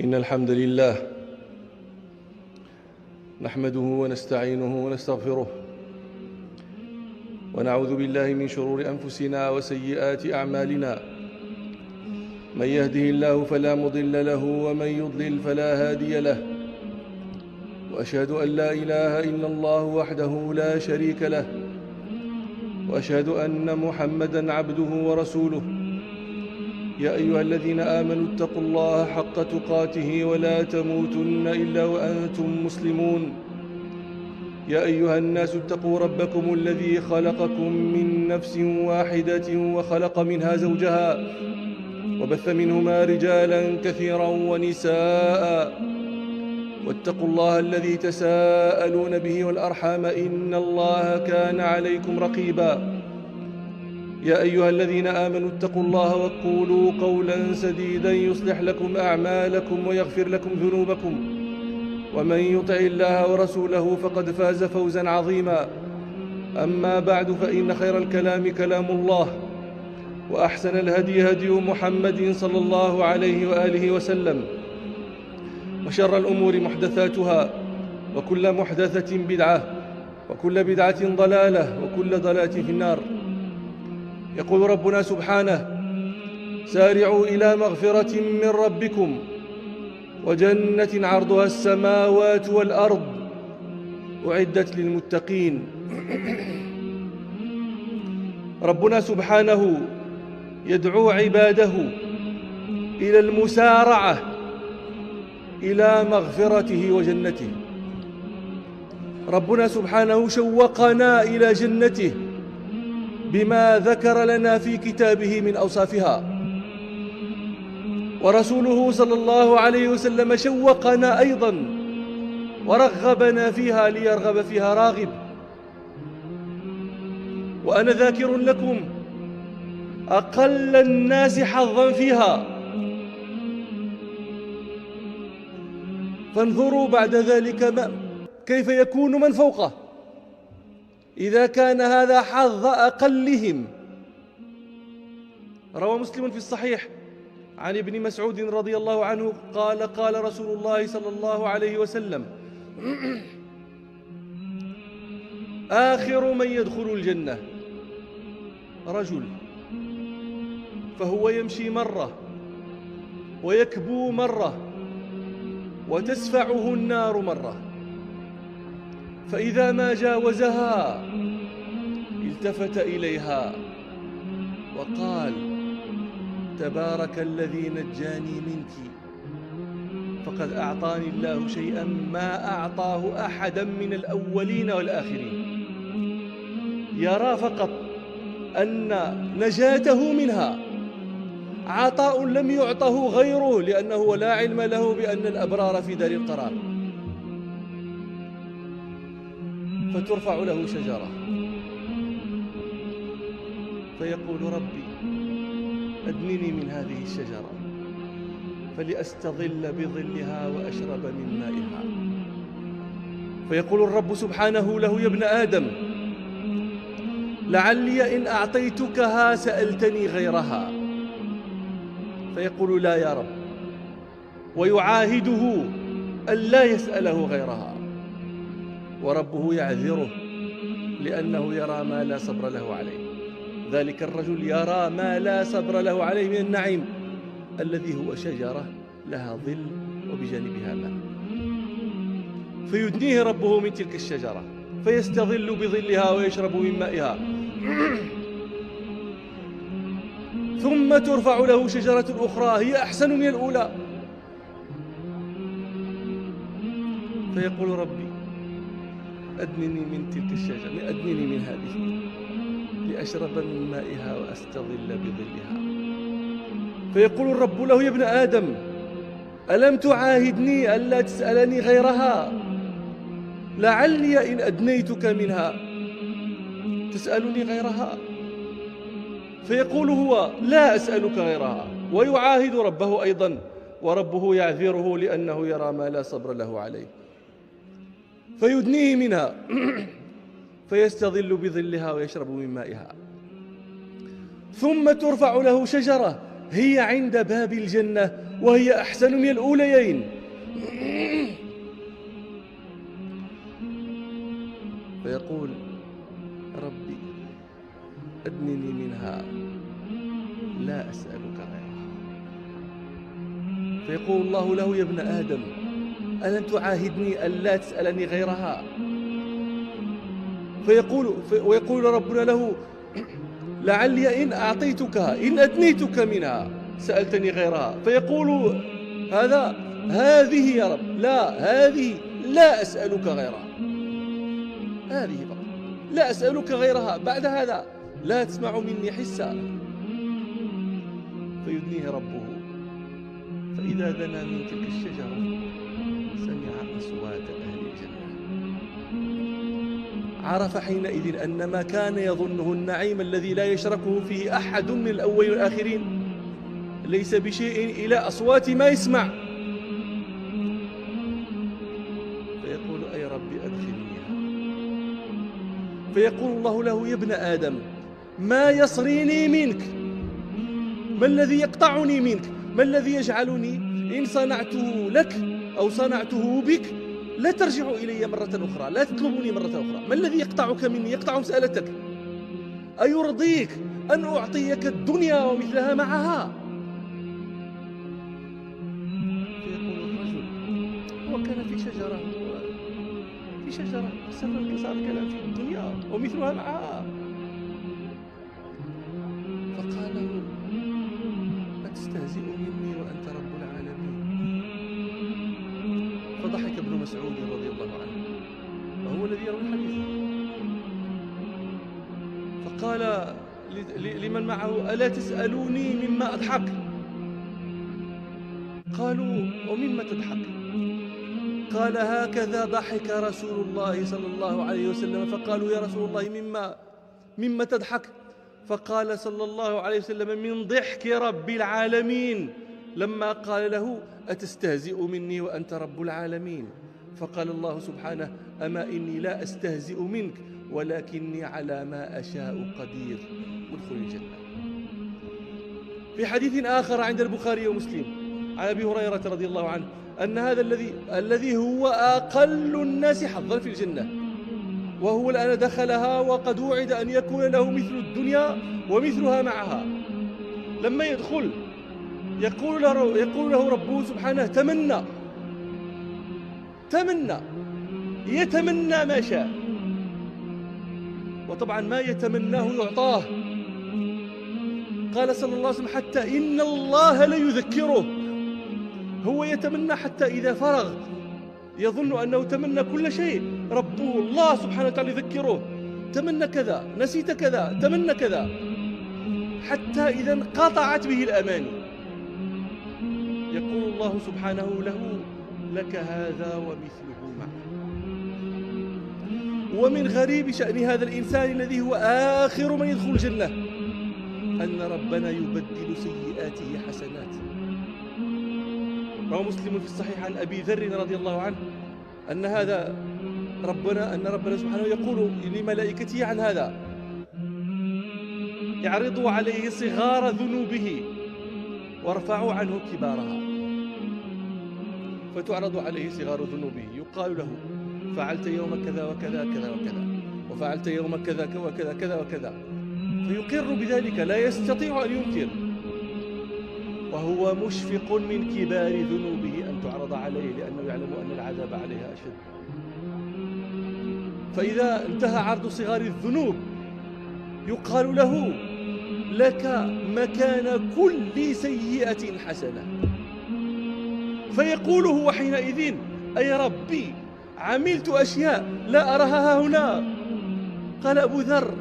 إن الحمد لله نحمده ونستعينه ونستغفره ونعوذ بالله من شرور أنفسنا وسيئات أعمالنا. من يهده الله فلا مضل له ومن يضلل فلا هادي له، وأشهد أن لا إله إلا الله وحده لا شريك له، وأشهد أن محمدًا عبده ورسوله. يا أيها الذين آمنوا اتقوا الله حق تقاته ولا تموتن إلا وأنتم مسلمون. يا أيها الناس اتقوا ربكم الذي خلقكم من نفس واحدة وخلق منها زوجها وبث منهما رجالا كثيرا ونساء، واتقوا الله الذي تساءلون به والأرحام إن الله كان عليكم رقيبا. يا أيها الذين آمنوا اتقوا الله وقولوا قولا سديدا يصلح لكم أعمالكم ويغفر لكم ذنوبكم، ومن يطع الله ورسوله فقد فاز فوزا عظيما. أما بعد، فإن خير الكلام كلام الله، وأحسن الهدي هدي محمد صلى الله عليه وآله وسلم، وشر الأمور محدثاتها، وكل محدثة بدعة، وكل بدعة ضلالة، وكل ضلالة في النار. يقول ربنا سبحانه: سارعوا إلى مغفرة من ربكم وجنة عرضها السماوات والأرض أعدت للمتقين. ربنا سبحانه يدعو عباده إلى المسارعة إلى مغفرته وجنته. ربنا سبحانه شوقنا إلى جنته بما ذكر لنا في كتابه من أوصافها، ورسوله صلى الله عليه وسلم شوقنا أيضا ورغبنا فيها ليرغب فيها راغب. وأنا ذاكر لكم أقل الناس حظا فيها، فانظروا بعد ذلك كيف يكون من فوقه إذا كان هذا حظ أقلهم. روى مسلم في الصحيح عن ابن مسعود رضي الله عنه قال: قال رسول الله صلى الله عليه وسلم: آخر من يدخل الجنة رجل فهو يمشي مرة ويكبو مرة وتسفعه النار مرة، فإذا ما جاوزها التفت إليها وقال: تبارك الذي نجاني منك، فقد أعطاني الله شيئا ما أعطاه أحدا من الأولين والآخرين. يرى فقط أن نجاته منها عطاء لم يعطه غيره، لأنه لا علم له بأن الأبرار في دار القرار. فترفع له شجرة فيقول: ربي أدنني من هذه الشجرة فلأستظل بظلها وأشرب من مائها. فيقول الرب سبحانه له: يا ابن آدم، لعلي إن أعطيتكها سألتني غيرها. فيقول: لا يا رب، ويعاهده أن لا يسأله غيرها. وربه يعذره لأنه يرى ما لا صبر له عليه. ذلك الرجل يرى ما لا صبر له عليه من النعيم الذي هو شجرة لها ظل وبجانبها ماء، فيدنيه ربه من تلك الشجرة فيستظل بظلها ويشرب من مائها. ثم ترفع له شجرة أخرى هي أحسن من الأولى، فيقول: ربي أدنني من تلك الشجرة، أدنني من هذه لأشرب من مائها وأستظل بظلها. فيقول الرب له: يا ابن آدم، ألم تعاهدني ألا تسألني غيرها؟ لعلي إن أدنيتك منها تسألني غيرها. فيقول هو: لا أسألك غيرها، ويعاهد ربه أيضا، وربه يعذره لأنه يرى ما لا صبر له عليه. فيدنيه منها فيستظل بظلها ويشرب من مائها. ثم ترفع له شجرة هي عند باب الجنة وهي أحسن من الأوليين. فيقول ربي أدنني منها لا أسألك غيرها. فيقول الله له يا ابن آدم ألن تعاهدني ألا تسألني غيرها؟ ويقول ربنا له لعلي إن أعطيتكها إن أدنيتك منها سألتني غيرها. فيقول هذه يا رب، لا هذه لا أسألك غيرها، هذه فقط لا أسألك غيرها، بعد هذا لا تسمع مني حسا. فيدنيه ربه فإذا دنا من تلك الشجرة سمع أصوات أهل الجنة. عرف حينئذ أن ما كان يظنه النعيم الذي لا يشركه فيه أحد من الأولين والآخرين ليس بشيء إلى أصوات ما يسمع. فيقول أي ربي أدخلنيها. فيقول الله له يا ابن آدم ما يصريني منك؟ ما الذي يقطعني منك؟ ما الذي يجعلني إن صنعته لك أو صنعته بك لا ترجع إلي مرة أخرى، لا تطلبني مرة أخرى؟ ما الذي يقطعك مني، يقطع مسألتك؟ أيرضيك أن أعطيك الدنيا ومثلها معها؟ فيقول الرجل هو كان في شجرة صار الكلام في الدنيا ومثلها معها. فقال له أتستهزئ مني وأنت رب العالمين؟ فضحك ابن مسعود رضي الله عنه وهو الذي يروي الحديث، فقال لمن معه ألا تسألوني مما أضحك؟ قالوا ومما تضحك؟ قال هكذا ضحك رسول الله صلى الله عليه وسلم. فقالوا يا رسول الله مما تضحك؟ فقال صلى الله عليه وسلم من ضحك رب العالمين لما قال له أتستهزئ مني وأنت رب العالمين؟ فقال الله سبحانه أما إني لا أستهزئ منك ولكني على ما أشاء قدير، ادخل الجنة. في حديث آخر عند البخاري ومسلم عن أبي هريرة رضي الله عنه أن هذا الذي هو أقل الناس حظا في الجنة وهو الآن دخلها وقد وعد أن يكون له مثل الدنيا ومثلها معها، لما يدخل يقول له ربه سبحانه يتمنى ما شاء، وطبعا ما يتمناه يعطاه. قال صلى الله عليه وسلم حتى إن الله ليذكره، هو يتمنى حتى إذا فرغ يظن أنه تمنى كل شيء، ربه الله سبحانه وتعالى يذكره تمنى كذا، نسيت كذا، تمنى كذا، حتى إذا انقطعت به الأماني يقول الله سبحانه له لك هذا ومثله معه. ومن غريب شأن هذا الإنسان الذي هو آخر من يدخل الجنة أن ربنا يبدل سيئاته حسنات. روى مسلم في الصحيح عن أبي ذر رضي الله عنه أن ربنا سبحانه يقول لملائكته عن هذا اعرضوا عليه صغار ذنوبه وارفعوا عنه كبارها. فتعرض عليه صغار ذنوبه يقال له فعلت يوم كذا وكذا كذا وكذا وفعلت يوم كذا وكذا كذا وكذا، فيقر بذلك لا يستطيع أن ينكر، وهو مشفق من كبار ذنوبه أن تعرض عليه لأنه يعلم أن العذاب عليها أشد. فإذا انتهى عرض صغار الذنوب يقال له لك مكان كل سيئة حسنة. فيقول هو حينئذ أي ربي عملت أشياء لا أراها هنا. قال أبو ذر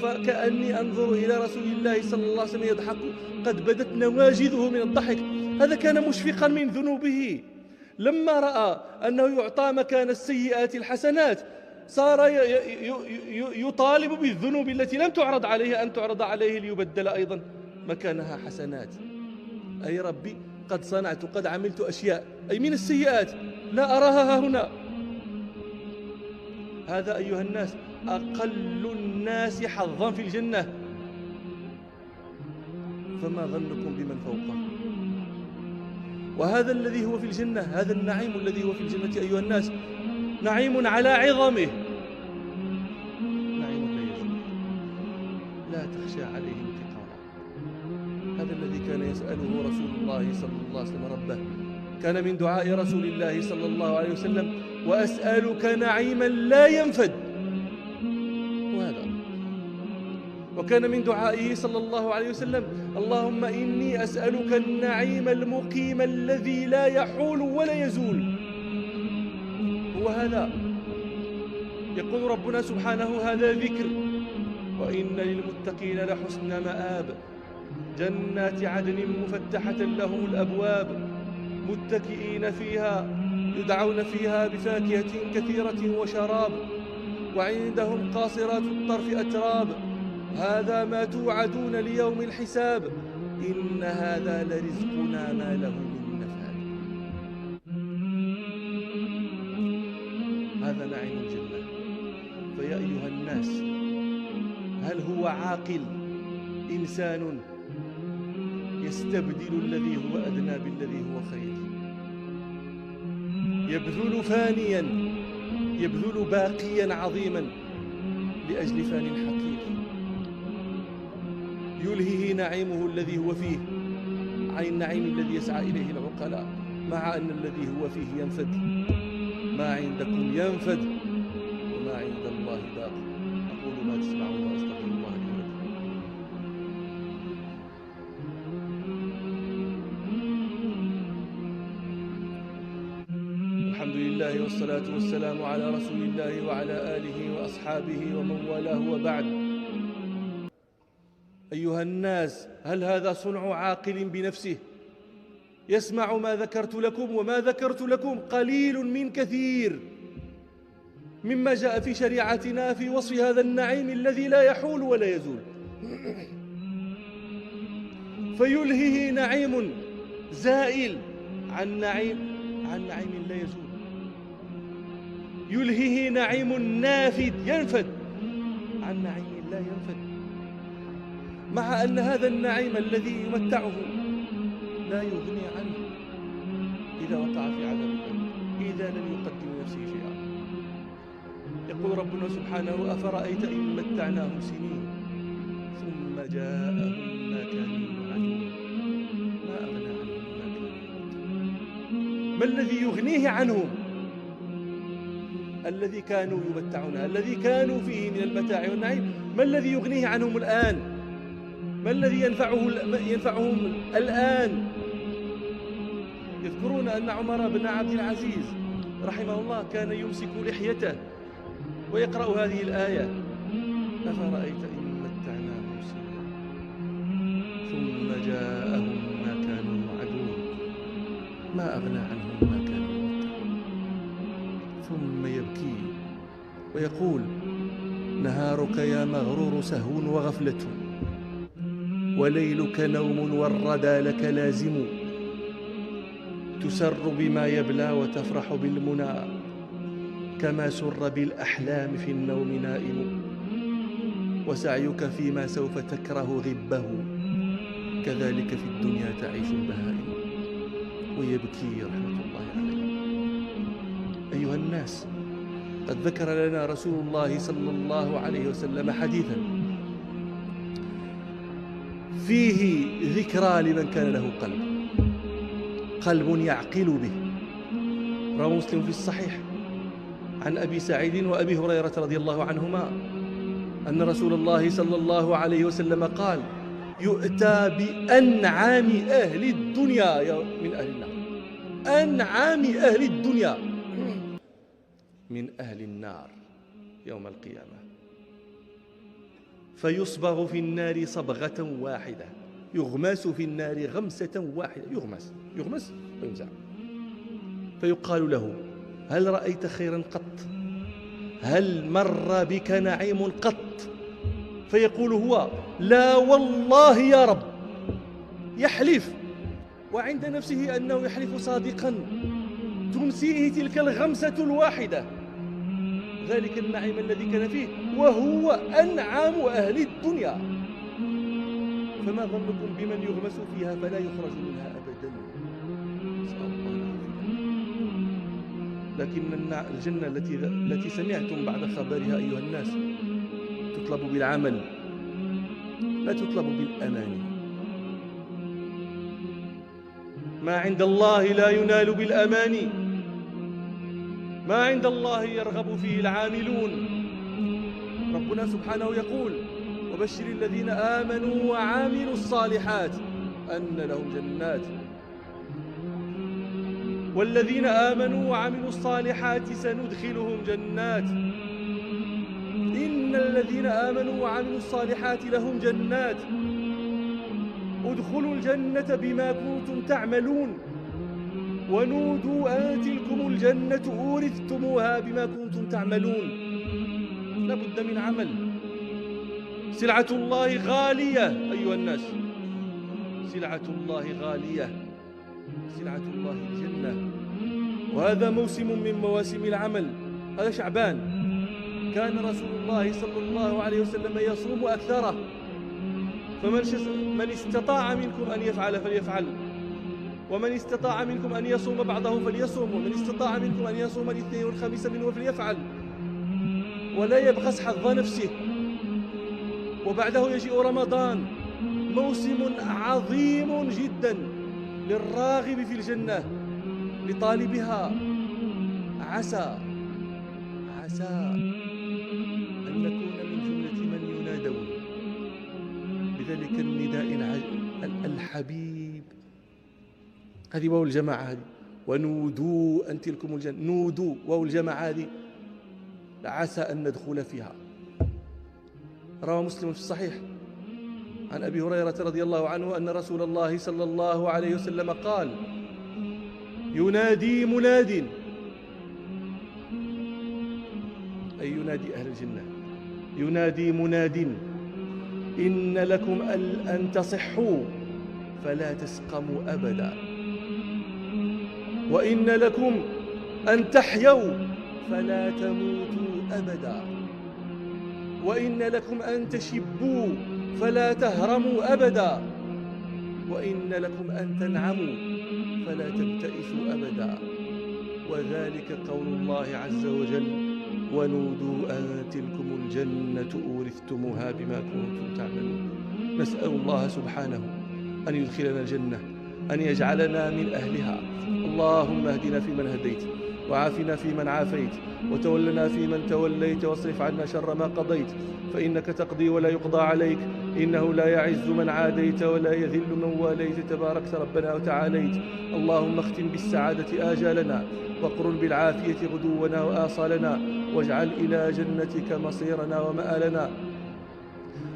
فكأني أنظر إلى رسول الله صلى الله عليه وسلم يضحك قد بدت نواجذه من الضحك. هذا كان مشفقا من ذنوبه، لما رأى أنه يعطى مكان السيئات الحسنات صار يطالب بالذنوب التي لم تعرض عليه أن تعرض عليه ليبدل أيضا مكانها حسنات. أي ربي قد عملت أشياء أي من السيئات لا أراها هنا. هذا أيها الناس أقل الناس حظا في الجنة، فما ظنكم بمن فوقه؟ وهذا الذي هو في الجنة، هذا النعيم الذي هو في الجنة أيها الناس نعيم على عظمه، نعيم لا يزول، لا تخشى عليه انتقاما. هذا الذي كان يسأله رسول الله صلى الله عليه وسلم ربه، كان من دعاء رسول الله صلى الله عليه وسلم: وأسألك نعيما لا ينفد. وهذا وكان من دعائه صلى الله عليه وسلم: اللهم إني أسألك النعيم المقيم الذي لا يحول ولا يزول. هو هذا، يقول ربنا سبحانه: هذا ذكر، وإن للمتقين لحسن مآب، جنات عدن مفتحة لهم الأبواب، متكئين فيها، يدعون فيها بفاكهة كثيرة وشراب، وعندهم قاصرات الطرف أتراب، هذا ما توعدون ليوم الحساب، إن هذا لرزقنا ما له من نفاد. هذا نعيم الجنة. فيا أيها الناس، هل هو عاقل إنسان يستبدل الذي هو أدنى بالذي هو خير، يبذل فانيا، يبذل باقيا عظيما لأجل فان حقير، يلهيه نعيمه الذي هو فيه عن النعيم الذي يسعى إليه العقلاء، مع أن الذي هو فيه ينفد. ما عندكم ينفد وما عند الله باق. أقول ما تسمعون وأستغفر الله لي ولكم. الحمد لله والصلاة والسلام على رسول الله وعلى آله وأصحابه ومن والاه، وبعد. أيها الناس، هل هذا صنع عاقل بنفسه يسمع ما ذكرت لكم؟ وما ذكرت لكم قليل من كثير مما جاء في شريعتنا في وصف هذا النعيم الذي لا يحول ولا يزول. فيلهيه نعيم زائل عن نعيم لا يزول، يلهيه نعيم نافد ينفد عن نعيم لا ينفد، مع أن هذا النعيم الذي يمتعه لا يغني عنه إذا وقع في عذاب الله، إذا لم يقدم نفسه شيئا. يقول ربنا سبحانه: أفرأيت إن متعناهم سنين ثم جاءهم ما كانوا يوعدون ما أغنى عنهم ما كانوا يمتعون. ما الذي يغنيه عنهم؟ الذي كانوا يمتعونها، الذي كانوا فيه من المتاع والنعيم، ما الذي يغنيه عنهم الآن؟ ما الذي ينفعهم الآن؟ يذكرون أن عمر بن عبد العزيز رحمه الله كان يمسك لحيته ويقرأ هذه الآية: أفرأيت إن متعناهم سنين ثم جاءهم ما كانوا يوعدون ما أغنى عنهم ما كانوا يمتعون. ثم يبكي ويقول: نهارك يا مغرور سهو وغفلة، وليلك نوم والردى لك لازم، تسر بما يبلى وتفرح بالمنى، كما سر بالأحلام في النوم نائم، وسعيك فيما سوف تكره غبه، كذلك في الدنيا تعيش البهائم. ويبكي رحمة الله عليه. أيها الناس، قد ذكر لنا رسول الله صلى الله عليه وسلم حديثا فيه ذكرى لمن كان له قلب يعقل به. رواه مسلم في الصحيح عن أبي سعيد وأبي هريرة رضي الله عنهما أن رسول الله صلى الله عليه وسلم قال: يؤتى بأنعام أهل الدنيا من أهل النار، أنعام أهل الدنيا من أهل النار يوم القيامة، فيصبغ في النار صبغة واحدة، يغمس في النار غمسة واحدة، يغمس ويمزع، فيقال له: هل رأيت خيرا قط؟ هل مر بك نعيم قط؟ فيقول هو: لا والله يا رب، يحلف وعند نفسه أنه يحلف صادقا، تنسيه تلك الغمسة الواحدة ذلك النعيم الذي كان فيه، وهو أنعام أهل الدنيا. فما ظنكم بمن يغمس فيها فلا يخرج منها أبدا؟ نسأل الله العافية. لكن الجنة التي سمعتم بعد خبرها أيها الناس تطلب بالعمل، لا تطلب بالأماني. ما عند الله لا ينال بالأماني، ما عند الله يرغب فيه العاملون. ربنا سبحانه يقول: وبشر الذين آمنوا وعاملوا الصالحات أن لهم جنات. والذين آمنوا وعملوا الصالحات سندخلهم جنات، إن الذين آمنوا وعملوا الصالحات لهم جنات. ادخلوا الجنة بما كنتم تعملون، ونودوا أن تلكم الجنة أورثتموها بما كنتم تعملون. لا بد من عمل. سلعة الله غالية أيها الناس، سلعة الله غالية، سلعة الله الجنة. وهذا موسم من مواسم العمل. هذا شعبان، كان رسول الله صلى الله عليه وسلم يصوم أكثره، فمن استطاع منكم أن يفعل فليفعل، ومن استطاع منكم أن يصوم بعضه فليصوم، ومن استطاع منكم أن يصوم الاثنين والخميس منه فليفعل، ولا يبخس حظ نفسه. وبعده يجيء رمضان، موسم عظيم جدا للراغب في الجنة، لطالبها. عسى أن نكون من جملة من ينادون بذلك النداء الحبيب. هذه واو الجماعة هذه، ونودوا أن تلكم الجنة. نودوا واو الجماعة هذه، عسى أن ندخل فيها. روى مسلم في الصحيح عن أبي هريرة رضي الله عنه أن رسول الله صلى الله عليه وسلم قال: ينادي مناد، أي ينادي أهل الجنة، ينادي مناد: إن لكم أن تصحوا فلا تسقموا أبدا، وإن لكم أن تحيوا فلا تموتوا أبدا، وإن لكم أن تشبوا فلا تهرموا أبدا، وإن لكم أن تنعموا فلا تبتئسوا أبدا. وذلك قول الله عز وجل: ونودوا أن تلكم الجنة أورثتموها بما كنتم تعملون. نسأل الله سبحانه أن يدخلنا الجنة، أن يجعلنا من أهلها. اللهم اهدنا فيمن هديت، وعافنا فيمن عافيت، وتولنا فيمن توليت، واصرف عنا شر ما قضيت، فإنك تقضي ولا يقضى عليك، إنه لا يعز من عاديت ولا يذل من واليت، تباركت ربنا وتعاليت. اللهم اختم بالسعادة آجالنا، وقرن بالعافية غدونا وآصالنا، واجعل إلى جنتك مصيرنا ومآلنا.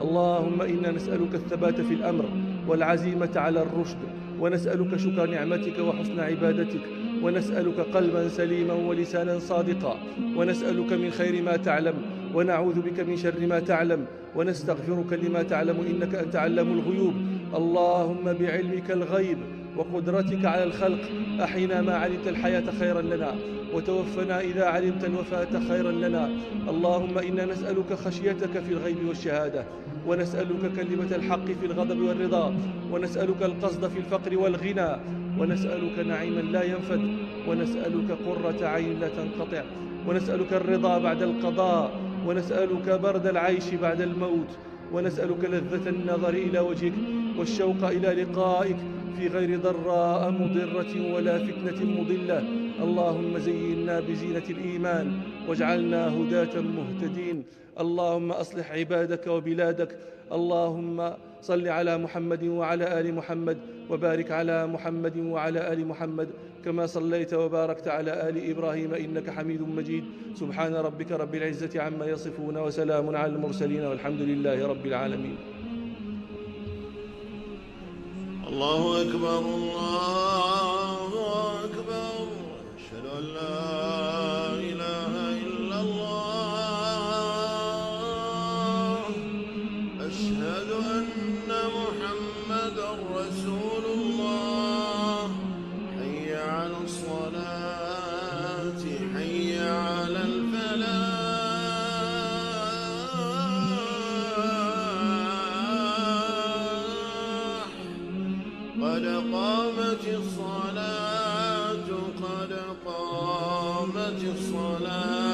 اللهم إنا نسألك الثبات في الأمر والعزيمة على الرشد، ونسألك شكر نعمتك وحسن عبادتك، ونسألك قلبا سليما ولسانا صادقا، ونسألك من خير ما تعلم، ونعوذ بك من شر ما تعلم، ونستغفرك لما تعلم إنك أنت علام الغيوب. اللهم بعلمك الغيب وقدرتك على الخلق أحينا ما علمت الحياة خيرا لنا، وتوفنا إذا علمت الوفاة خيرا لنا. اللهم إنا نسألك خشيتك في الغيب والشهادة، ونسألك كلمة الحق في الغضب والرضا، ونسألك القصد في الفقر والغنى، ونسألك نعيما لا ينفد، ونسألك قرة عين لا تنقطع، ونسألك الرضا بعد القضاء، ونسألك برد العيش بعد الموت، ونسألك لذة النظر إلى وجهك والشوق إلى لقائك في غير ضراء مضرة ولا فتنة مضلة. اللهم زينا بزينة الإيمان واجعلنا هداة مهتدين. اللهم أصلح عبادك وبلادك. اللهم صل على محمد وعلى آل محمد، وبارك على محمد وعلى آل محمد كما صليت وباركت على آل إبراهيم إنك حميد مجيد. سبحان ربك رب العزة عما يصفون، وسلام على المرسلين، والحمد لله رب العالمين. الله أكبر الله أكبر، أشهد أن لا إله إلا الله، أشهد أن محمدا رسول الله. حي على الصلاة، حي على الفلاح، قد قامت الصلاة. الصلاة